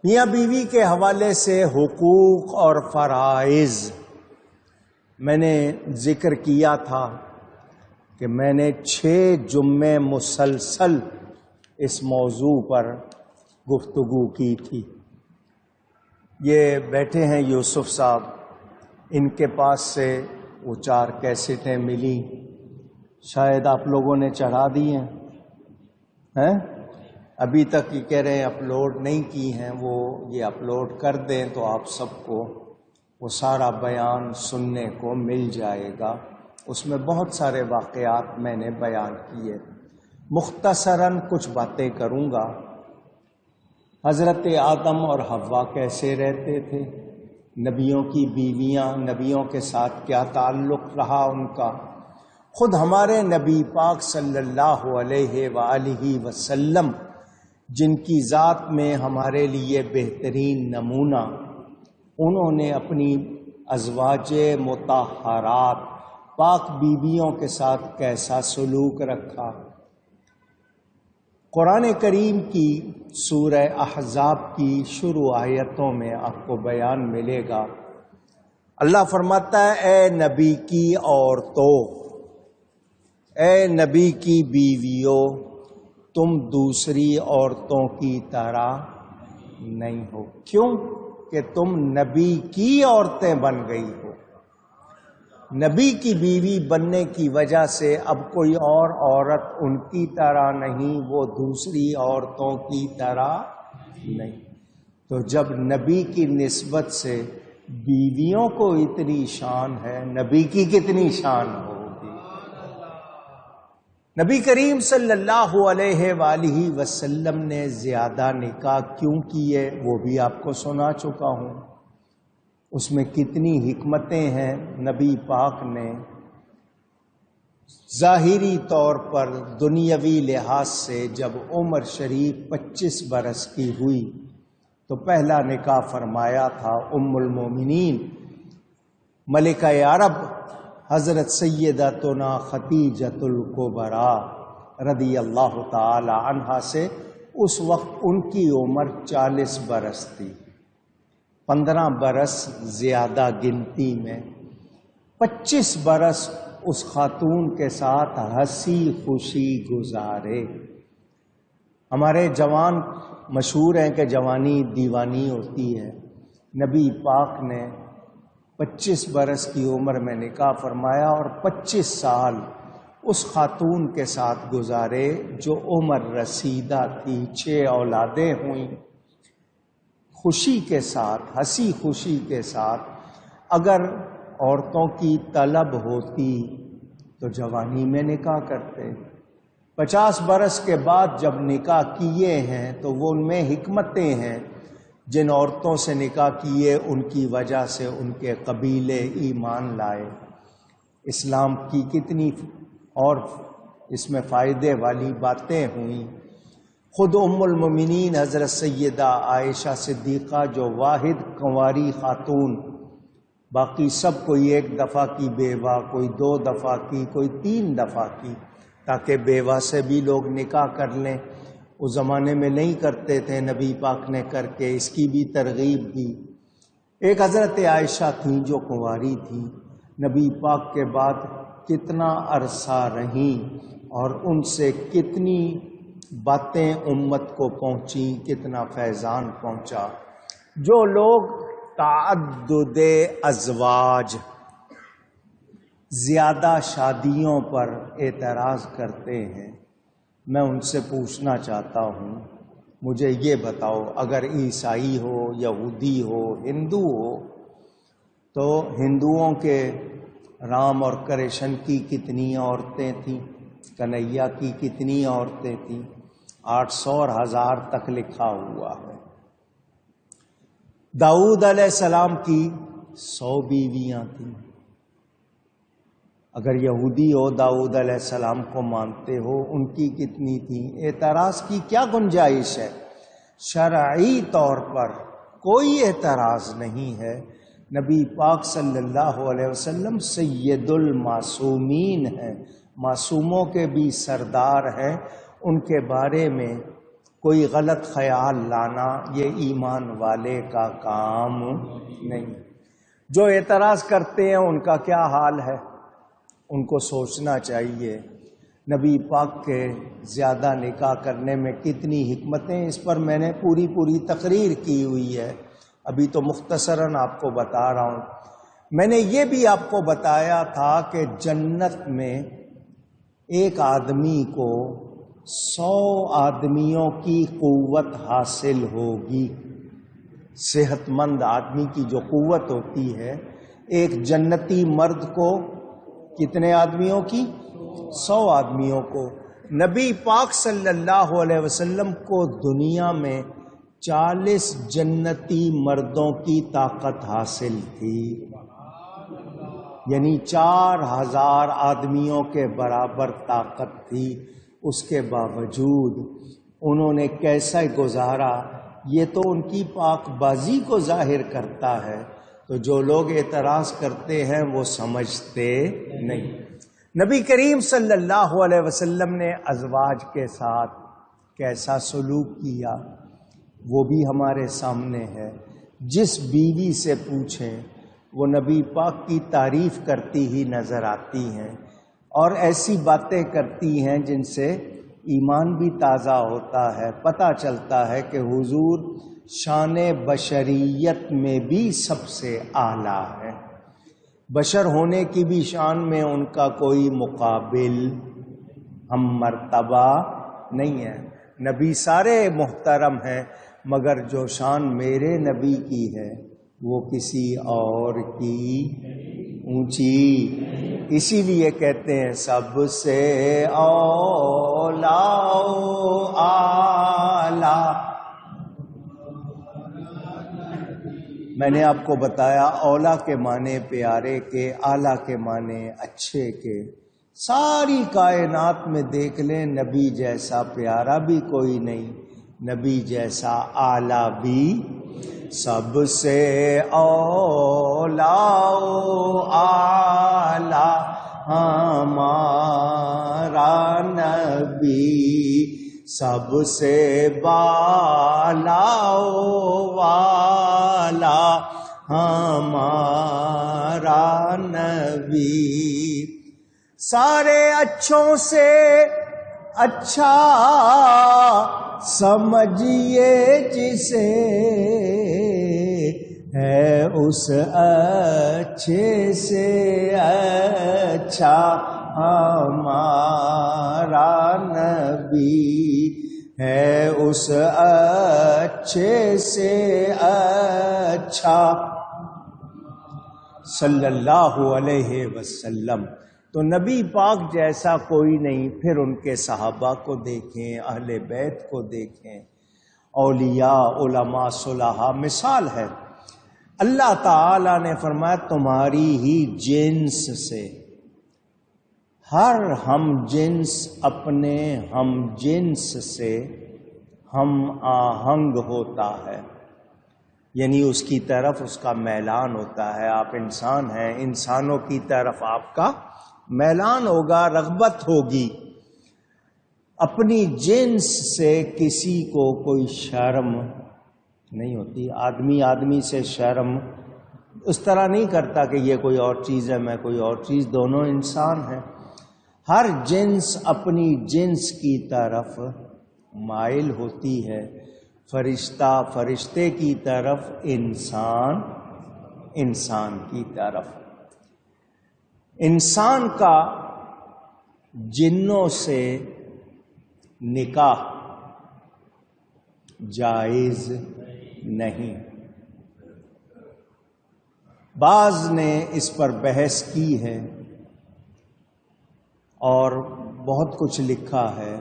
میاں بیوی کے حوالے سے حقوق اور فرائض میں نے ذکر کیا تھا کہ میں نے 6 جمعے مسلسل اس موضوع پر گفتگو کی تھی۔ یہ بیٹھے ہیں یوسف صاحب، ان کے پاس سے وہ 4 کیسٹیں ملی، شاید آپ لوگوں نے چڑھا دی ہیں، ابھی تک یہ کہہ رہے ہیں اپلوڈ نہیں کی ہیں، وہ یہ اپلوڈ کر دیں تو آپ سب کو وہ سارا بیان سننے کو مل جائے گا۔ اس میں بہت سارے واقعات میں نے بیان کیے، مختصراً کچھ باتیں کروں گا۔ حضرت آدم اور حوا کیسے رہتے تھے، نبیوں کی بیویاں، نبیوں کے ساتھ کیا تعلق رہا ان کا، خود ہمارے نبی پاک صلی اللہ علیہ وآلہ وسلم جن کی ذات میں ہمارے لیے بہترین نمونہ، انہوں نے اپنی ازواج مطہرات پاک بیویوں کے ساتھ کیسا سلوک رکھا۔ قرآن کریم کی سورہ احزاب کی شروع آیتوں میں آپ کو بیان ملے گا۔ اللہ فرماتا ہے، اے نبی کی عورتوں، اے نبی کی بیویوں، تم دوسری عورتوں کی طرح نہیں ہو۔ کیوں؟ کہ تم نبی کی عورتیں بن گئی ہو۔ نبی کی بیوی بننے کی وجہ سے اب کوئی اور عورت ان کی طرح نہیں، وہ دوسری عورتوں کی طرح نہیں۔ تو جب نبی کی نسبت سے بیویوں کو اتنی شان ہے، نبی کی کتنی شان ہوگی؟ نبی کریم صلی اللہ علیہ وآلہ وسلم نے زیادہ نکاح کیوں کیے وہ بھی آپ کو سنا چکا ہوں۔ اس میں کتنی حکمتیں ہیں۔ نبی پاک نے ظاہری طور پر دنیاوی لحاظ سے جب عمر شریف 25 برس کی ہوئی تو پہلا نکاح فرمایا تھا ام المومنین ملکہ عرب حضرت سیدتنا خدیجۃ الکبریٰ رضی اللہ تعالی عنہا سے۔ اس وقت ان کی عمر 40 برس تھی، 15 برس زیادہ گنتی میں۔ 25 برس اس خاتون کے ساتھ ہنسی خوشی گزارے۔ ہمارے جوان مشہور ہیں کہ جوانی دیوانی ہوتی ہے۔ نبی پاک نے 25 برس کی عمر میں نکاح فرمایا اور 25 سال اس خاتون کے ساتھ گزارے جو عمر رسیدہ تھی، 6 اولادیں ہوئیں خوشی کے ساتھ، ہنسی خوشی کے ساتھ۔ اگر عورتوں کی طلب ہوتی تو جوانی میں نکاح کرتے۔ 50 برس کے بعد جب نکاح کیے ہیں تو وہ ان میں حکمتیں ہیں۔ جن عورتوں سے نکاح کیے ان کی وجہ سے ان کے قبیلے ایمان لائے۔ اسلام کی کتنی اور اس میں فائدے والی باتیں ہوئیں۔ خود ام المومنین حضرت سیدہ عائشہ صدیقہ جو واحد کنواری خاتون، باقی سب کوئی 1 دفعہ کی بیوہ، کوئی 2 دفعہ کی، کوئی 3 دفعہ کی، تاکہ بیوہ سے بھی لوگ نکاح کر لیں۔ اس زمانے میں نہیں کرتے تھے، نبی پاک نے کر کے اس کی بھی ترغیب دی۔ ایک حضرت عائشہ تھیں جو کنواری تھیں، نبی پاک کے بعد کتنا عرصہ رہیں اور ان سے کتنی باتیں امت کو پہنچیں، کتنا فیضان پہنچا۔ جو لوگ تعدد ازواج، زیادہ شادیوں پر اعتراض کرتے ہیں، میں ان سے پوچھنا چاہتا ہوں، مجھے یہ بتاؤ، اگر عیسائی ہو، یہودی ہو، ہندو ہو، تو ہندوؤں کے رام اور کرشن کی کتنی عورتیں تھیں، کنہیا کی کتنی عورتیں تھیں؟ 800 اور 1000 تک لکھا ہوا ہے۔ داؤد علیہ السلام کی 100 بیویاں تھیں۔ اگر یہودی ہو، داؤد علیہ السلام کو مانتے ہو، ان کی کتنی تھیں؟ اعتراض کی کیا گنجائش ہے؟ شرعی طور پر کوئی اعتراض نہیں ہے۔ نبی پاک صلی اللہ علیہ وسلم سید المعصومین ہیں، معصوموں کے بھی سردار ہیں، ان کے بارے میں کوئی غلط خیال لانا یہ ایمان والے کا کام نہیں۔ جو اعتراض کرتے ہیں ان کا کیا حال ہے، ان کو سوچنا چاہیے نبی پاک کے زیادہ نکاح کرنے میں کتنی حکمتیں، اس پر میں نے پوری تقریر کی ہوئی ہے، ابھی تو مختصراً آپ کو بتا رہا ہوں۔ میں نے یہ بھی آپ کو بتایا تھا کہ جنت میں ایک آدمی کو 100 آدمیوں کی قوت حاصل ہوگی۔ صحت مند آدمی کی جو قوت ہوتی ہے، ایک جنتی مرد کو کتنے آدمیوں کی؟ 100 آدمیوں کو۔ نبی پاک صلی اللہ علیہ وسلم کو دنیا میں 40 جنتی مردوں کی طاقت حاصل تھی، یعنی 4000 آدمیوں کے برابر طاقت تھی۔ اس کے باوجود انہوں نے کیسا گزارا، یہ تو ان کی پاک بازی کو ظاہر کرتا ہے۔ تو جو لوگ اعتراض کرتے ہیں وہ سمجھتے نہیں۔ نبی کریم صلی اللہ علیہ وسلم نے ازواج کے ساتھ کیسا سلوک کیا وہ بھی ہمارے سامنے ہے۔ جس بیوی سے پوچھیں وہ نبی پاک کی تعریف کرتی ہی نظر آتی ہیں، اور ایسی باتیں کرتی ہیں جن سے ایمان بھی تازہ ہوتا ہے۔ پتہ چلتا ہے کہ حضور شان بشریت میں بھی سب سے اعلیٰ ہے، بشر ہونے کی بھی شان میں ان کا کوئی مقابل ہم مرتبہ نہیں ہے۔ نبی سارے محترم ہیں، مگر جو شان میرے نبی کی ہے وہ کسی اور کی اونچی، اسی لیے کہتے ہیں سب سے اولا اعلی۔ میں نے آپ کو بتایا اولا کے معنی پیارے کے، اعلیٰ کے معنی اچھے کے۔ ساری کائنات میں دیکھ لیں نبی جیسا پیارا بھی کوئی نہیں، نبی جیسا اعلیٰ بھی۔ سب سے اولا اعلیٰ ہمارا نبی، سب سے بالا والا ہمارا نبی۔ سارے اچھوں سے اچھا سمجھیے جسے، ہے اس اچھے سے اچھا ہمارا نبی، ہے اس اچھے سے اچھا صلی اللہ علیہ وسلم۔ تو نبی پاک جیسا کوئی نہیں۔ پھر ان کے صحابہ کو دیکھیں، اہل بیت کو دیکھیں، اولیاء، علماء، صلحاء، مثال ہے۔ اللہ تعالی نے فرمایا تمہاری ہی جنس سے ہر ہم جنس اپنے ہم جنس سے ہم آہنگ ہوتا ہے، یعنی اس کی طرف اس کا میلان ہوتا ہے۔ آپ انسان ہیں، انسانوں کی طرف آپ کا میلان ہوگا، رغبت ہوگی۔ اپنی جنس سے کسی کو کوئی شرم نہیں ہوتی۔ آدمی آدمی سے شرم اس طرح نہیں کرتا کہ یہ کوئی اور چیز ہے میں کوئی اور چیز، دونوں انسان ہیں۔ ہر جنس اپنی جنس کی طرف مائل ہوتی ہے، فرشتہ فرشتے کی طرف، انسان انسان کی طرف۔ انسان کا جنوں سے نکاح جائز نہیں۔ بعض نے اس پر بحث کی ہے اور بہت کچھ لکھا ہے۔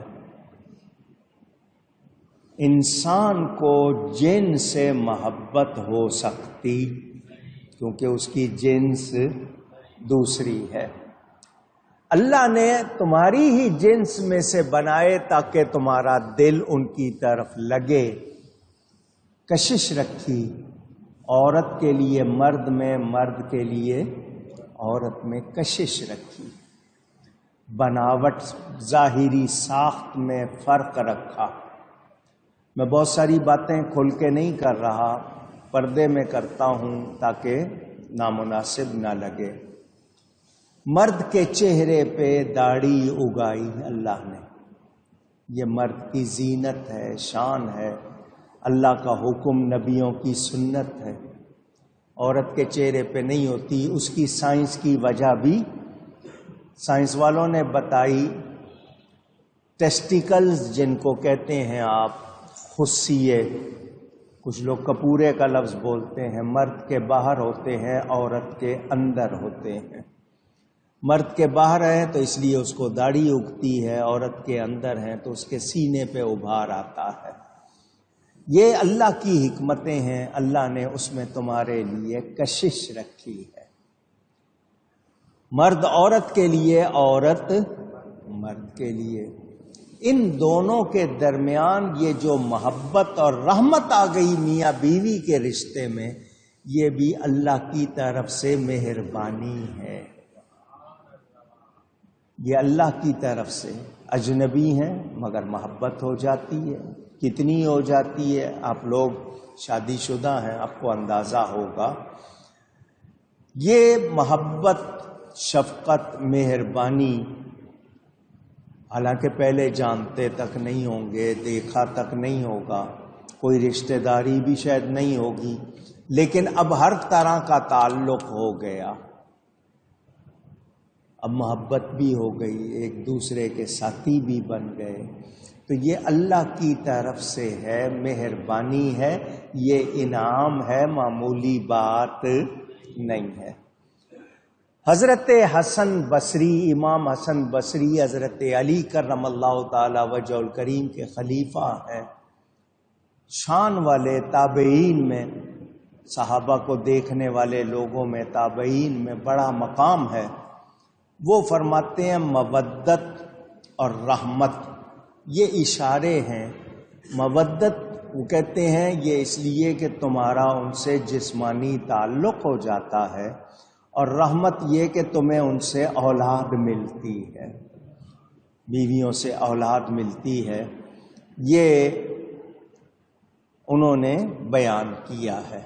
انسان کو جن سے محبت ہو سکتی کیونکہ اس کی جنس دوسری ہے۔ اللہ نے تمہاری ہی جنس میں سے بنائے تاکہ تمہارا دل ان کی طرف لگے۔ کشش رکھی عورت کے لیے مرد میں، مرد کے لیے عورت میں کشش رکھی، بناوٹ ظاہری ساخت میں فرق رکھا۔ میں بہت ساری باتیں کھل کے نہیں کر رہا، پردے میں کرتا ہوں تاکہ نامناسب نہ لگے۔ مرد کے چہرے پہ داڑھی اگائی اللہ نے، یہ مرد کی زینت ہے، شان ہے، اللہ کا حکم، نبیوں کی سنت ہے۔ عورت کے چہرے پہ نہیں ہوتی، اس کی سائنس کی وجہ بھی سائنس والوں نے بتائی۔ ٹیسٹیکلز جن کو کہتے ہیں آپ، خصیے، کچھ لوگ کپورے کا لفظ بولتے ہیں، مرد کے باہر ہوتے ہیں، عورت کے اندر ہوتے ہیں۔ مرد کے باہر ہے تو اس لیے اس کو داڑھی اگتی ہے، عورت کے اندر ہے تو اس کے سینے پہ ابھار آتا ہے۔ یہ اللہ کی حکمتیں ہیں، اللہ نے اس میں تمہارے لیے کشش رکھی ہے۔ مرد عورت کے لیے، عورت مرد کے لیے، ان دونوں کے درمیان یہ جو محبت اور رحمت آ گئی میاں بیوی کے رشتے میں، یہ بھی اللہ کی طرف سے مہربانی ہے۔ یہ اللہ کی طرف سے، اجنبی ہیں مگر محبت ہو جاتی ہے۔ کتنی ہو جاتی ہے؟ آپ لوگ شادی شدہ ہیں، آپ کو اندازہ ہوگا۔ یہ محبت، شفقت، مہربانی، حالانکہ پہلے جانتے تک نہیں ہوں گے، دیکھا تک نہیں ہوگا، کوئی رشتہ داری بھی شاید نہیں ہوگی، لیکن اب ہر طرح کا تعلق ہو گیا، اب محبت بھی ہو گئی، ایک دوسرے کے ساتھی بھی بن گئے۔ تو یہ اللہ کی طرف سے ہے، مہربانی ہے، یہ انعام ہے، معمولی بات نہیں ہے۔ حضرت حسن بصری، امام حسن بصری حضرت علی کرم اللہ تعالی وجہ الکریم کے خلیفہ ہیں، شان والے، تابعین میں، صحابہ کو دیکھنے والے لوگوں میں، تابعین میں بڑا مقام ہے۔ وہ فرماتے ہیں مودت اور رحمت یہ اشارے ہیں۔ مودت وہ کہتے ہیں یہ اس لیے کہ تمہارا ان سے جسمانی تعلق ہو جاتا ہے، اور رحمت یہ کہ تمہیں ان سے اولاد ملتی ہے، بیویوں سے اولاد ملتی ہے۔ یہ انہوں نے بیان کیا ہے۔